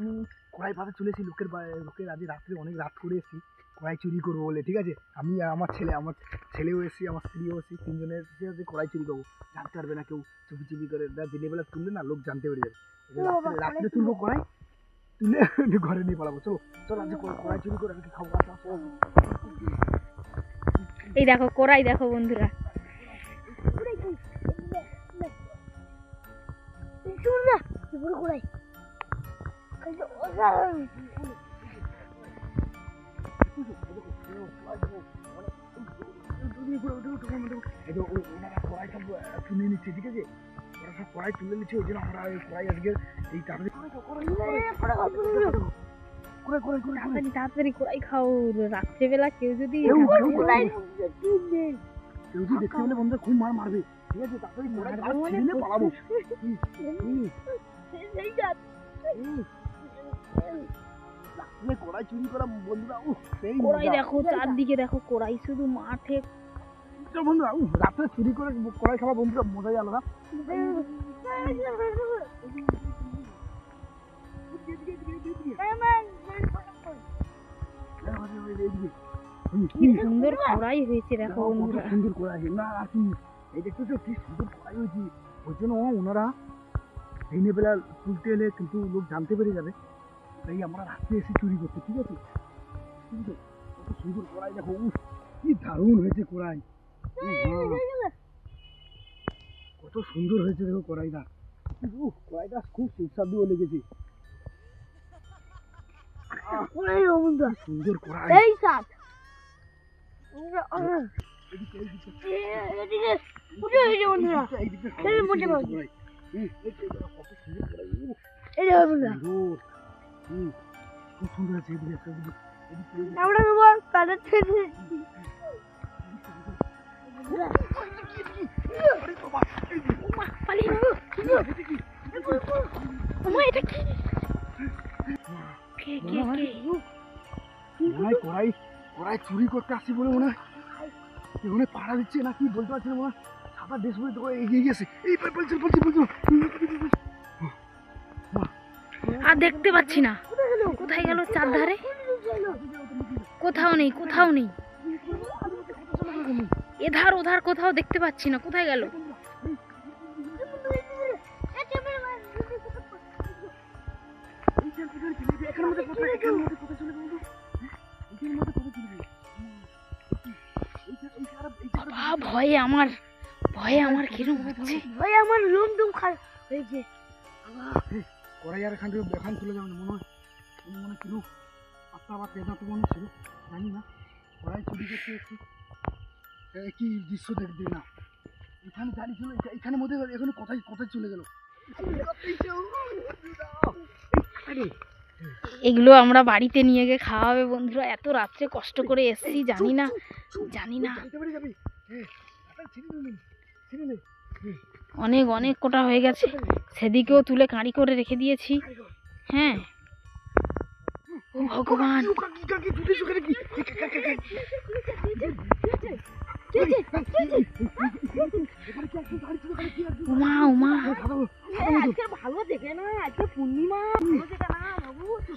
আমি কড়াই পাতে চলেছি লোকের আজ রাত্রে অনেক রাত করে এসেছি কড়াই চুরি করবো বলে। ঠিক আছে, আমি আর আমার ছেলেও এসেছি, আমার স্ত্রীও এসেছি, তিনজনের এসেছি কড়াই চুরি করবো। জানতে পারবে না কেউ, চুপি চুপি করে দিনের বেলা তুললে না লোক জানতে পেরে যাবে। রাত্রে তুলবো কড়াই, তুলে ঘরে নিয়ে পালাবো। চলো চলো আজকে কড়াই চুরি করে আমি খাবো। এই দেখো কড়াই, দেখো বন্ধুরা, কড়াই কিনে নিচ্ছে। ঠিক আছে, ওরা সব কড়াই তুলে নিচ্ছে, ওই জন্য আমরা কড়াই আজকে এই তাড়াতাড়ি কড়াই খাও। রাত্রেবেলা কেউ যদি দেখতে পেলে বন্ধুরা খুব মার মারবে। ঠিক আছে, তাড়াতাড়ি পালাবো। কড়াই চুরি করা বন্ধুরা, কড়াই দেখো, চারদিকে দেখো কড়াই, শুধু মাঠে। বন্ধুরা রাত্রে চুরি করে কড়াই খাওয়া বন্ধুরা মজাই আলাদা। কি সুন্দর কড়াই হয়েছে দেখো বন্ধুরা, সুন্দর কড়াই না আর কি, এই দেখতেছো কি সুন্দর কড়াই হয়েছে। ওই জন্য ওনারা দিনের বেলা তুলতে এলে কিন্তু লোক জানতে পেরে যাবে, তাই আমরা রাত্রে এসে চুরি করতে। ঠিক আছে, কত সুন্দর কড়াই দেখো, কি দারুণ হয়েছে কড়াই, কত সুন্দর হয়েছে দেখো কড়াইটা। কড়াইটা খুব সুস্বাদু লেগেছে, সুন্দর কড়াই। খুব সুন্দর আছে। কড়াই চুরি করতে আসছি বলে মনে হয় এখানে পাড়া দিচ্ছে না, কি বলতে পারছি না। মনে হয় সাদা ড্রেস পরে তোকে এগিয়ে গেছে। এই বলছে আর দেখতে পাচ্ছি না, কোথায় গেল? চারধারে কোথাও নেই, কোথাও নেই, এধার ওধার কোথাও দেখতে পাচ্ছি না, কোথায় গেল? ভয়ে আমার কিরম হচ্ছে, ভয়ে আমার লোম টুম খারাপ হয়েছে। কড়াই আর এখান তুলে যাবে না মনে হয়, কিরম আত্মা বা তেজা তো মনে ছিল, জানি না। কড়াই চুরি করতে এসেছি, কি দৃশ্য দেখতে না, এখানে দাঁড়িয়ে ছিল, এখানে মধ্যে এখানে কোথায় চলে গেল। এগুলো আমরা বাড়িতে নিয়ে গিয়ে খাওয়াবে বন্ধুরা। এত রাত্রে কষ্ট করে এসেছি, জানি না। অনেক কোটা হয়ে গেছে, সেদিকেও তুলে কাঁড়ি করে রেখে দিয়েছি। হ্যাঁ, ও ভগবান, ভালো দেখে না, আজকে পূর্ণিমা,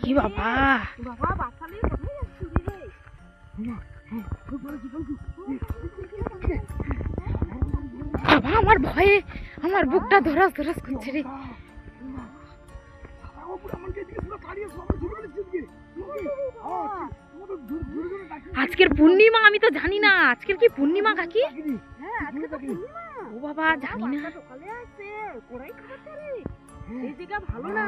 কি বাবা, আমার ভয়ে আমার বুকটা ধরাস করছে রে। আজকের পূর্ণিমা, আমি তো জানি না আজকের কি পূর্ণিমা কাকি। ও বাবা, জানি না। ভালো না